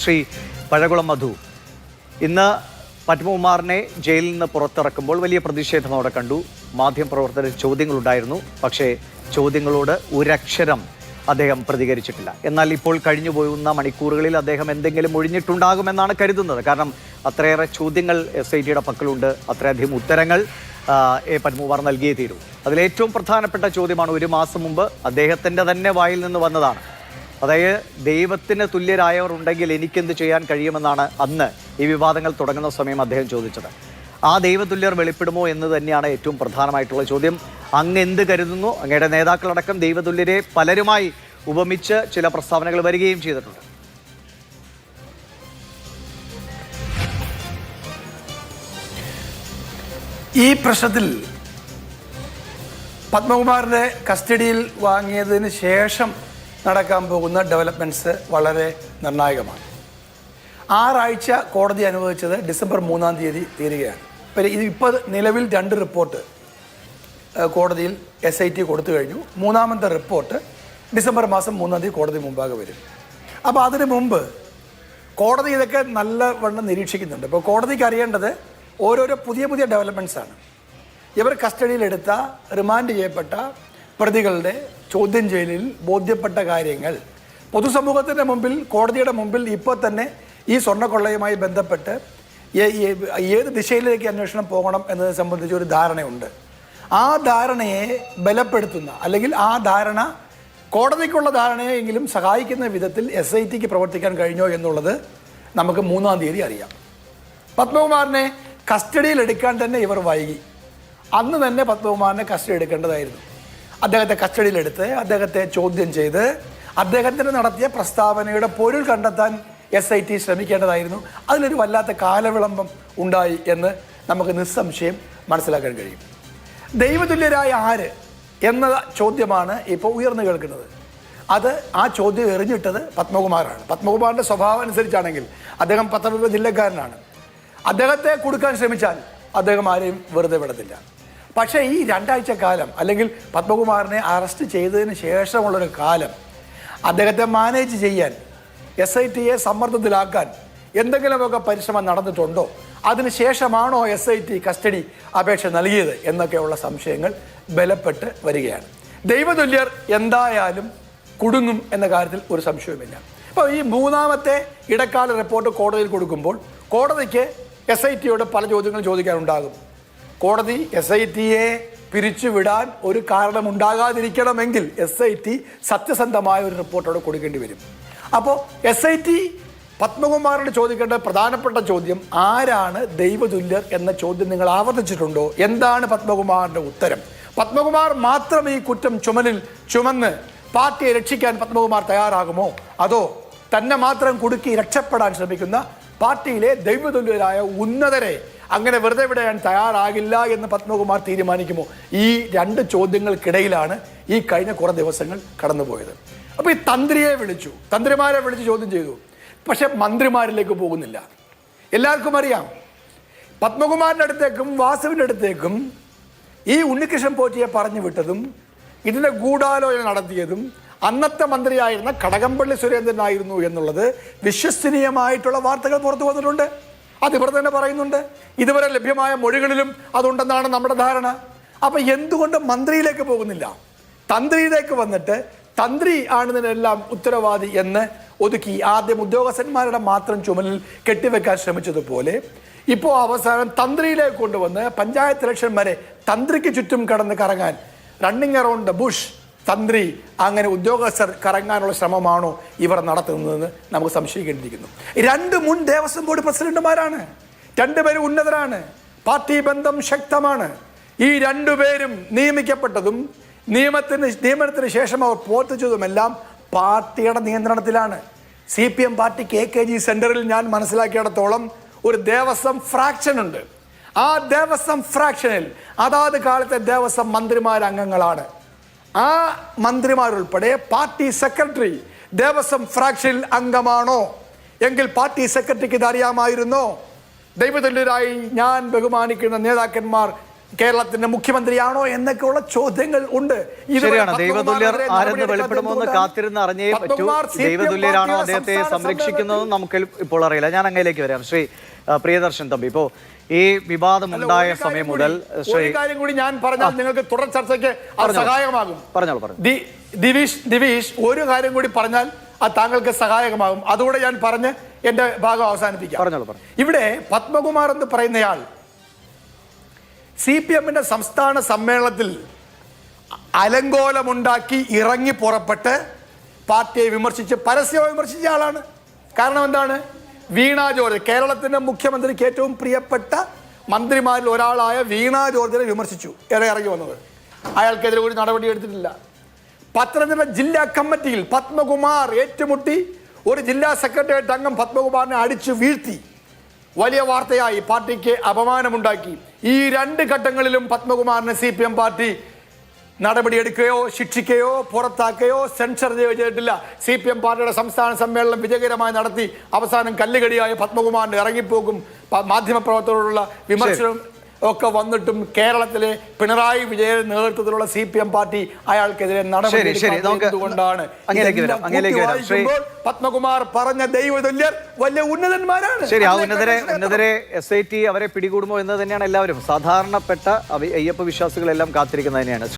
ശ്രീ പഴകുളം മധു ഇന്ന് പത്മകുമാറിനെ ജയിലിൽ നിന്ന് പുറത്തിറക്കുമ്പോൾ വലിയ പ്രതിഷേധം അവിടെ കണ്ടു. മാധ്യമപ്രവർത്തകർ ചോദ്യങ്ങളുണ്ടായിരുന്നു. പക്ഷേ ചോദ്യങ്ങളോട് ഒരക്ഷരം അദ്ദേഹം പ്രതികരിച്ചിട്ടില്ല. എന്നാൽ ഇപ്പോൾ കഴിഞ്ഞു പോകുന്ന മണിക്കൂറുകളിൽ അദ്ദേഹം എന്തെങ്കിലും ഒഴിഞ്ഞിട്ടുണ്ടാകുമെന്നാണ് കരുതുന്നത്. കാരണം അത്രയേറെ ചോദ്യങ്ങൾ SITയുടെ പക്കലുണ്ട്, അത്രയധികം ഉത്തരങ്ങൾ പത്മകുമാർ നൽകിയേ തീരൂ. അതിലേറ്റവും പ്രധാനപ്പെട്ട ചോദ്യമാണ്, ഒരു മാസം മുമ്പ് അദ്ദേഹത്തിൻ്റെ തന്നെ വായിൽ നിന്ന് വന്നതാണ്. അതായത് ദൈവത്തിന് തുല്യരായവർ ഉണ്ടെങ്കിൽ എനിക്കെന്ത് ചെയ്യാൻ കഴിയുമെന്നാണ് അന്ന് ഈ വിവാദങ്ങൾ തുടങ്ങുന്ന സമയം അദ്ദേഹം ചോദിച്ചത്. ആ ദൈവതുല്യർ വെളിപ്പെടുമോ എന്ന് തന്നെയാണ് ഏറ്റവും പ്രധാനമായിട്ടുള്ള ചോദ്യം. അങ്ങ് എന്ത് കരുതുന്നു? അങ്ങയുടെ നേതാക്കളടക്കം ദൈവതുല്യരെ പലരുമായി ഉപമിച്ച് ചില പ്രസ്താവനകൾ വരികയും ചെയ്തിട്ടുണ്ട്. ഈ പ്രശ്നത്തിൽ പത്മകുമാറിന്റെ കസ്റ്റഡിയിൽ വാങ്ങിയതിന് ശേഷം നടക്കാൻ പോകുന്ന ഡെവലപ്മെൻറ്റ്സ് വളരെ നിർണായകമാണ്. 6 ആഴ്ച കോടതി അനുവദിച്ചത് ഡിസംബർ 3-ാം തീയതി തീരുകയാണ്. ഇപ്പോൾ നിലവിൽ 2 റിപ്പോർട്ട് കോടതിയിൽ SIT കൊടുത്തു കഴിഞ്ഞു. 3-ാമത്തെ റിപ്പോർട്ട് ഡിസംബർ മാസം 3-ാം തീയതി കോടതി മുമ്പാകെ വരും. അപ്പോൾ അതിനു മുമ്പ് കോടതി ഇതൊക്കെ നല്ലവണ്ണം നിരീക്ഷിക്കുന്നുണ്ട്. ഇപ്പോൾ കോടതിക്ക് അറിയേണ്ടത് ഓരോരോ പുതിയ ഡെവലപ്മെൻറ്റ്സ് ആണ്. ഇവർ കസ്റ്റഡിയിലെടുത്ത റിമാൻഡ് ചെയ്യപ്പെട്ട പ്രതികളുടെ ചോദ്യം ചെയ്യലിൽ ബോധ്യപ്പെട്ട കാര്യങ്ങൾ പൊതുസമൂഹത്തിൻ്റെ മുമ്പിൽ, കോടതിയുടെ മുമ്പിൽ ഇപ്പോൾ തന്നെ ഈ സ്വർണ്ണക്കൊള്ളയുമായി ബന്ധപ്പെട്ട് ഏത് ദിശയിലേക്ക് അന്വേഷണം പോകണം എന്നതിനെ സംബന്ധിച്ച് ഒരു ധാരണയുണ്ട്. ആ ധാരണയെ ബലപ്പെടുത്തുന്ന, അല്ലെങ്കിൽ ആ ധാരണ കോടതിക്കുള്ള ധാരണയെങ്കിലും സഹായിക്കുന്ന വിധത്തിൽ SITക്ക് പ്രവർത്തിക്കാൻ കഴിഞ്ഞോ എന്നുള്ളത് നമുക്ക് 3-ാം തീയതി അറിയാം. പത്മകുമാറിനെ കസ്റ്റഡിയിൽ എടുക്കാൻ തന്നെ ഇവർ വൈകി. അന്ന് തന്നെ പത്മകുമാറിനെ കസ്റ്റഡി എടുക്കേണ്ടതായിരുന്നു. അദ്ദേഹത്തെ കസ്റ്റഡിയിലെടുത്ത് അദ്ദേഹത്തെ ചോദ്യം ചെയ്ത് അദ്ദേഹത്തിന് നടത്തിയ പ്രസ്താവനയുടെ പൊരുൾ കണ്ടെത്താൻ SIT ശ്രമിക്കേണ്ടതായിരുന്നു. അതിലൊരു വല്ലാത്ത കാലവിളംബം ഉണ്ടായി എന്ന് നമുക്ക് നിസ്സംശയം മനസ്സിലാക്കാൻ കഴിയും. ദൈവതുല്യരായ ആര് എന്ന ചോദ്യമാണ് ഇപ്പോൾ ഉയർന്നു കേൾക്കുന്നത്. ആ ചോദ്യം എറിഞ്ഞിട്ടത് പത്മകുമാറാണ്. പത്മകുമാറിൻ്റെ സ്വഭാവം അനുസരിച്ചാണെങ്കിൽ അദ്ദേഹം പത്തനംതിട്ട ജില്ലക്കാരനാണ്. അദ്ദേഹത്തെ കൊടുക്കാൻ ശ്രമിച്ചാൽ അദ്ദേഹം ആരെയും വെറുതെ വിടത്തില്ല. പക്ഷേ ഈ 2 ആഴ്ച കാലം, അല്ലെങ്കിൽ പത്മകുമാറിനെ അറസ്റ്റ് ചെയ്തതിന് ശേഷമുള്ളൊരു കാലം അദ്ദേഹത്തെ മാനേജ് ചെയ്യാൻ, SITയെ സമ്മർദ്ദത്തിലാക്കാൻ എന്തെങ്കിലുമൊക്കെ പരിശ്രമം നടന്നിട്ടുണ്ടോ? അതിനുശേഷമാണോ SIT കസ്റ്റഡി അപേക്ഷ നൽകിയത് എന്നൊക്കെയുള്ള സംശയങ്ങൾ ബലപ്പെട്ട് വരികയാണ്. ദൈവതുല്യർ എന്തായാലും കുടുങ്ങും എന്ന കാര്യത്തിൽ ഒരു സംശയവുമില്ല. അപ്പോൾ ഈ 3-ാമത്തെ ഇടക്കാല റിപ്പോർട്ട് കോടതിയിൽ കൊടുക്കുമ്പോൾ കോടതിക്ക് SITയോട് പല ചോദ്യങ്ങളും ചോദിക്കാനുണ്ടാകും. കോടതി SITയെ പിരിച്ചുവിടാൻ ഒരു കാരണമുണ്ടാകാതിരിക്കണമെങ്കിൽ SIT സത്യസന്ധമായ ഒരു റിപ്പോർട്ടോടെ കൊടുക്കേണ്ടി വരും. അപ്പോൾ SIT പത്മകുമാറിനോട് ചോദിക്കേണ്ട പ്രധാനപ്പെട്ട ചോദ്യം, ആരാണ് ദൈവതുല്യർ എന്ന ചോദ്യം നിങ്ങൾ ആവർത്തിച്ചിട്ടുണ്ടോ? എന്താണ് പത്മകുമാറിൻ്റെ ഉത്തരം? പത്മകുമാർ മാത്രം ഈ കുറ്റം ചുമന്ന് പാർട്ടിയെ രക്ഷിക്കാൻ പത്മകുമാർ തയ്യാറാകുമോ? അതോ തന്നെ മാത്രം കുടുക്കി രക്ഷപ്പെടാൻ ശ്രമിക്കുന്ന പാർട്ടിയിലെ ദൈവതുല്യരായ ഉന്നതരെ അങ്ങനെ വെറുതെ വിടാൻ തയ്യാറാകില്ല എന്ന് പത്മകുമാർ തീരുമാനിക്കുമോ? ഈ 2 ചോദ്യങ്ങൾക്കിടയിലാണ് ഈ കഴിഞ്ഞ കുറേ ദിവസങ്ങൾ കടന്നുപോയത്. അപ്പോൾ ഈ തന്ത്രിമാരെ വിളിച്ച് ചോദ്യം ചെയ്തു. പക്ഷെ മന്ത്രിമാരിലേക്ക് പോകുന്നില്ല. എല്ലാവർക്കും അറിയാം, പത്മകുമാറിൻ്റെ അടുത്തേക്കും വാസുവിൻ്റെ അടുത്തേക്കും ഈ ഉണ്ണികൃഷ്ണൻ പോറ്റിയെ പറഞ്ഞു വിട്ടതും ഇതിൻ്റെ ഗൂഢാലോചന നടത്തിയതും അന്നത്തെ മന്ത്രിയായിരുന്ന കടകംപള്ളി സുരേന്ദ്രനായിരുന്നു എന്നുള്ളത് വിശ്വസനീയമായിട്ടുള്ള വാർത്തകൾ പുറത്തു വന്നിട്ടുണ്ട്. അതിവർ തന്നെ പറയുന്നുണ്ട്. ഇതുവരെ ലഭ്യമായ മൊഴികളിലും അതുണ്ടെന്നാണ് നമ്മുടെ ധാരണ. അപ്പം എന്തുകൊണ്ട് മന്ത്രിയിലേക്ക് പോകുന്നില്ല? തന്ത്രിയിലേക്ക് വന്നിട്ട് തന്ത്രി ആണിതിനെല്ലാം ഉത്തരവാദി എന്ന് ഒതുക്കി ആദ്യം ഉദ്യോഗസ്ഥന്മാരുടെ മാത്രം ചുമലിൽ കെട്ടിവെക്കാൻ ശ്രമിച്ചതുപോലെ ഇപ്പോൾ അവസാനം തന്ത്രിയിലേക്ക് കൊണ്ടുവന്ന് പഞ്ചായത്ത് ഇലക്ഷൻ വരെ തന്ത്രിക്ക് ചുറ്റും കടന്ന് കറങ്ങാൻ, റണ്ണിങ് അറൗണ്ട് ദ ബുഷ് തന്ത്രി, അങ്ങനെ ഉദ്യോഗസ്ഥർ കറങ്ങാനുള്ള ശ്രമമാണോ ഇവർ നടത്തുന്നതെന്ന് നമുക്ക് സംശയിക്കേണ്ടിയിരിക്കുന്നു. 2 മുൻ ദേവസ്വം ബോർഡ് പ്രസിഡന്റുമാരാണ്. 2 പേരും ഉന്നതരാണ്. പാർട്ടി ബന്ധം ശക്തമാണ്. ഈ 2 പേരും നിയമിക്കപ്പെട്ടതും നിയമനത്തിന് ശേഷം അവർ പ്രവർത്തിച്ചതുമെല്ലാം പാർട്ടിയുടെ നിയന്ത്രണത്തിലാണ്. CPM പാർട്ടി KKG സെന്ററിൽ ഞാൻ മനസ്സിലാക്കിയിടത്തോളം ഒരു ദേവസ്വം ഫ്രാക്ഷൻ ഉണ്ട്. ആ ദേവസ്വം ഫ്രാക്ഷനിൽ അതാത് കാലത്തെ ദേവസ്വം മന്ത്രിമാരംഗങ്ങളാണ്. ആ മന്ത്രിമാരുൾപ്പെടെ പാർട്ടി സെക്രട്ടറി ദേവസ്വം ഫ്രാക്ഷനിൽ അംഗമാണോ എങ്കിൽ പാർട്ടി സെക്രട്ടറിക്ക് ഇത് അറിയാമായിരുന്നോ? ദൈവതുല്യരായി ഞാൻ ബഹുമാനിക്കുന്ന നേതാക്കന്മാർ കേരളത്തിന്റെ മുഖ്യമന്ത്രിയാണോ എന്നൊക്കെയുള്ള ചോദ്യങ്ങൾ ഉണ്ട്. ശരിയാണ്. ദൈവതുല്യർ ആരെന്ന് വെളിപ്പെടുമെന്ന് കാത്തിരുന്ന് അറിഞ്ഞേ പറ്റൂ. ദൈവതുല്യരാണോ അദ്ദേഹത്തെ സംരക്ഷിക്കുന്നതെന്ന് നമുക്ക് ഇപ്പോൾ അറിയില്ല. ഞാൻ അങ്ങയിലേക്ക് വരാം. ശ്രീ പ്രിയദർശൻ തമ്പി, ഇപ്പോ ഈ വിവാദമുണ്ടായ സമയം മുതൽ ഒരു കാര്യം കൂടി ഞാൻ പറഞ്ഞാൽ നിങ്ങൾക്ക് തുടർ ചർച്ചയ്ക്ക് സഹായകമാകും. പറഞ്ഞോളൂ. ദിവീഷ് ഒരു കാര്യം കൂടി പറഞ്ഞാൽ അത് താങ്കൾക്ക് സഹായകമാകും. അതുകൂടെ ഞാൻ പറഞ്ഞ് എന്റെ ഭാഗം അവസാനിപ്പിക്കാം. ഇവിടെ പത്മകുമാർ എന്ന് പറയുന്നയാൾ CPM-ന്റെ സംസ്ഥാന സമ്മേളനത്തിൽ അലങ്കോലമുണ്ടാക്കി ഇറങ്ങി പുറപ്പെട്ട് പാർട്ടിയെ വിമർശിച്ച് പരസ്യമായി വിമർശിച്ച ആളാണ്. കാരണം എന്താണ്? വീണ ജോർജ്, കേരളത്തിന്റെ മുഖ്യമന്ത്രിക്ക് ഏറ്റവും പ്രിയപ്പെട്ട മന്ത്രിമാരിൽ ഒരാളായ വീണ ജോർജിനെ വിമർശിച്ചു ഇറങ്ങി വന്നത്. അയാൾക്കെതിരെ ഒരു നടപടി എടുത്തിട്ടില്ല. പത്തനംതിട്ട ജില്ലാ കമ്മിറ്റിയിൽ പത്മകുമാർ ഏറ്റുമുട്ടി ഒരു ജില്ലാ സെക്രട്ടേറിയറ്റ് അംഗം പത്മകുമാറിനെ അടിച്ചു വീഴ്ത്തി. വലിയ വാർത്തയായി, പാർട്ടിക്ക് അപമാനമുണ്ടാക്കി. ഈ രണ്ട് ഘട്ടങ്ങളിലും പത്മകുമാറിനെ CPM പാർട്ടി നടപടിയെടുക്കുകയോ ശിക്ഷിക്കുകയോ പുറത്താക്കുകയോ സെൻസർ ചെയ്തിട്ടില്ല. CPM പാർട്ടിയുടെ സംസ്ഥാന സമ്മേളനം വിജയകരമായി നടത്തി അവസാനം കല്ലുകടിയായ പത്മകുമാറിന്റെ ഇറങ്ങിപ്പോകും മാധ്യമപ്രവർത്തകരോടുള്ള വിമർശനം ഒക്കെ വന്നിട്ടും കേരളത്തിലെ പിണറായി വിജയൻ നേതൃത്വത്തിലുള്ള CPM പാർട്ടി അയാൾക്കെതിരെ നടപടി എടുത്തുകൊണ്ടാണ്. പത്മകുമാർ പറഞ്ഞ ദൈവതുല്യർ വലിയ ഉന്നതന്മാരാണ്. ശരി, ആ ഉന്നതരെ SIT അവരെ പിടികൂടുമോ എന്ന് തന്നെയാണ് എല്ലാവരും, സാധാരണപ്പെട്ട അയ്യപ്പ വിശ്വാസികളെല്ലാം കാത്തിരിക്കുന്നത് തന്നെയാണ്.